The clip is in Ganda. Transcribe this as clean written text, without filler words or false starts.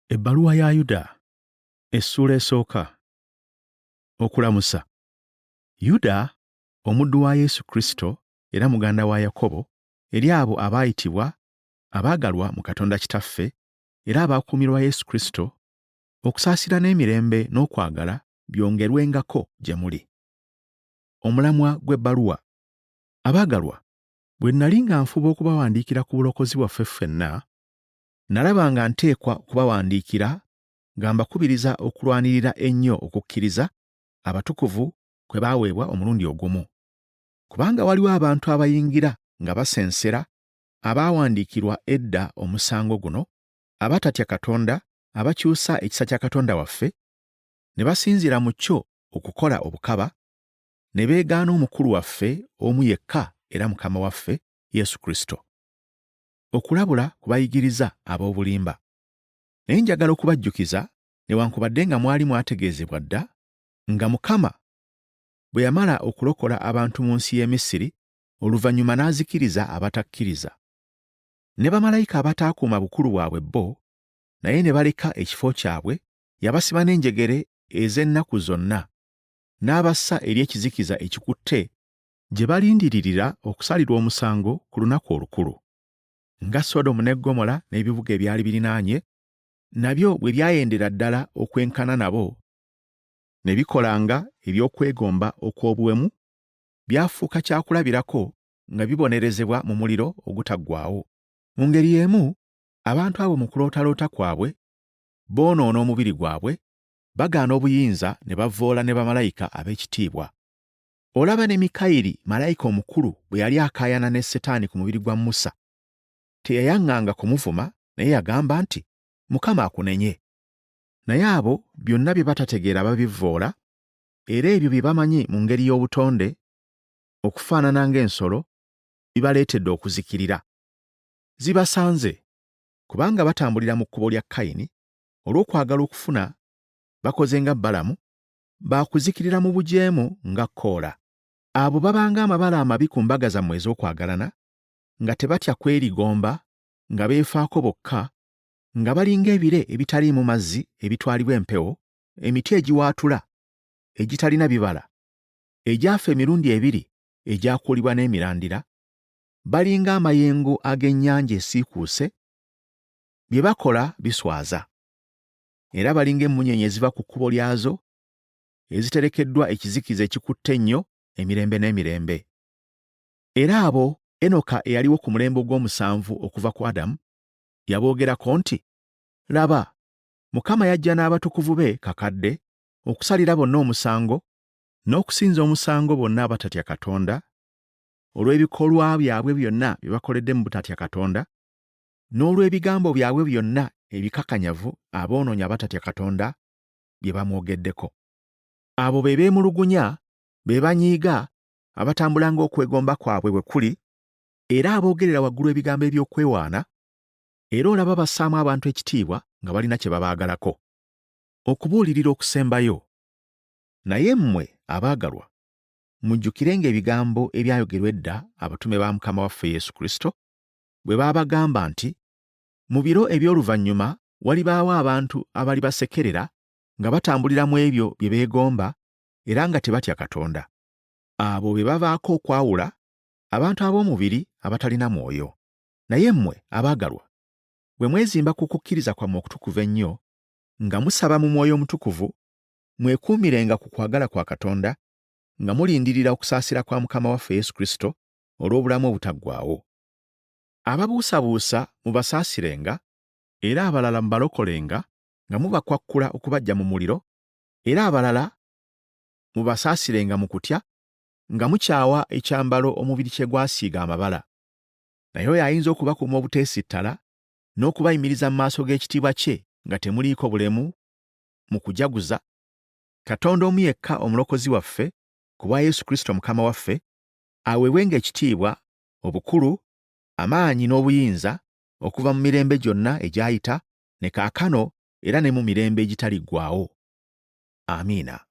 Ebbaluwa ya Yuda, essuula esooka. Okulamusa. Yuda, omuddu wa Yesu Kristo era muganda wa Yakobo, eri abo abaayitibwa, abaagalwa mu Katonda Kitaffe, era abaakuumirwa Yesu Kristo, okusaasira n'emirembe n'okwagala byongerwengako gye muli. Omulamwa gw'ebbaluwa. Abaagalwa, bwe nnali nga nfuba okubawandiikira ku bulokozi bwaffe ffenna, nalaba nga nteekwa kubawandiikira nga mbakubiriza okulwanirira ennyo okukkiriza abatukuvu kwe baaweebwa omulundi ogumu. Kubanga waliwo abantu abayingira nga basensera abaawandiikirwa edda omusango guno, abatatya Katonda, abakyusa ekisa kya Katonda waffe, ne basinziira mu kyo okukola obukaba, ne beegaana omukulu waffe omu yekka era Mukama waffe, Yesu Kristo. Okulabula kubayigiriza ab'obulimba. Naye njagala okubajjukiza, newankubadde nga mwali mwategeezebwa dda, nga Mukama bwe yamala okulokola abantu mu nsi y'e Misiri, oluvannyuma n'azikiriza abatakkiriza. Ne bamalayika abataakuuma bukulu bwabwe bo, naye ne baleka ekifo kyabwe, yabasiba n'enjegere ez'ennaku zonna, n'abassa eri ekizikiza ekikutte, gye balindiririra okusalirwa omusango ku lunaku olukulu. Nga Sodomu ne Ggomola n'ebibuga ebyali birinaanye, nabyo bwe byayendera ddala okwenkana nabo, ne bikolanga eby'okwegomba okw'obuwemu, byafuuka kyakulabirako nga bibonerezebwa mu muliro ogutaggwaawo. Mu ngeri y'emu, abantu abo mu kulootaloota kwabwe, boonoona omubiri gwabwe, bagaana obuyinza ne bavvoola ne bamalayika ab'ekitiibwa. Olaba ne Mikayiri malayika omukulu bwe yali akaayana ne Setaani ku mubiri gwa Musa, teyayaŋŋanga kumuvuma, naye yagamba nti, Mukama akunenye. Naye abo byonna bye batategeera babivvoola, era ebyo bye bamanyi mu ngeri y'obutonde, okufaanana ng'ensolo, bibaleetedde okuzikirira. Zibasanze, kubanga batambulira mu kkubo lya Kayini, olw'okwagala okufuna bakoze nga Balamu, baakuzikirira mu bujeemu nga Koola. Abo babanga amabala amabi ku mbaga zammwe ez'okwagalana, nga tebatya kwerigomba, nga beefaako bokka, nga balinga ebire ebitaliimu mazzi ebitwalibwa empewo, emiti egiwaatula, egitalina bibala, egyafa emirundi ebiri, egyakuulibwa n'emirandira, balinga amayengo ag'ennyanja esiikuuse, bye bakola biswaza. Era balinga emmunyeenye eziva ku kkubo lyazo, eziterekeddwa ekizikiza ekikutte ennyo emirembe n'emirembe. Era abo Enoka eyaliwo ku mulembe ogw'omusanvu okuva ku Adamu, yaboogerako nti, Laba, Mukama yajja n'abatukuvu be kakadde, okusalira bonna omusango, n'okusinza omusango bonna abatatya Katonda, olw'ebikolwa byabwe byonna bye bakoledde mu butatya Katonda, n'olw'ebigambo byabwe byonna ebikakanyavu aboonoonyi abatatya Katonda bye bamwogeddeko. Abo be beemulugunya, be banyiiga, abatambula ng'okwegomba kwabwe bwe kuli, era aboogerera waggulu ebigambo eby'okwewaana, era olaba bassaamu abantu ekitiibwa nga balina kye babaagalako. Okubuulirira okusembayo. Naye mmwe abaagalwa, mujjukirenga ebigambo ebyayogerwa edda abatume ba Mukama waffe Yesu Kristo, bwe baabagamba nti, mu biro eby'oluvannyuma walibaawo abantu abalibasekerera nga batambulira mu ebyo bye beegomba era nga tebatya Katonda. Abo be bavaako okwawula abantu ab'omubiri abatalina mwoyo. Naye mmwe abaagalwa, bwe mwezimba ku kukkiriza kwammwe okutukuvu ennyo, nga musaba mu Mwoyo Omutukuvu, mwekuumirenga ku kwagala kwa Katonda, nga mulindirira okusaasira kwa Mukama waffe Yesu Kristo olw'obulamu obutaggwaawo. Ababuusabuusa mubasaasirenga, era abalala mubalokolenga, nga mubakwakkula okubaggya mu muliro, era abalala mubasaasirenga mu kutya, nga mukyawa ekyambalo omubiri kye gwasiiga amabala. Naye oyo ayinza okubakuuma obuteesittala, n'okubayimiriza mu maaso g'ekitiibwa kye nga temuliiko bulemu mu kujaguza, Katonda omu yekka omulokozi waffe, ku bwa Yesu Kristo Mukama waffe, aweebwenga ekitiibwa, obukulu, amaanyi n'obuyinza okuva mu mirembe gyonna egyayita, ne kaakano era ne mu mirembe egitaliggwaawo. Amiina.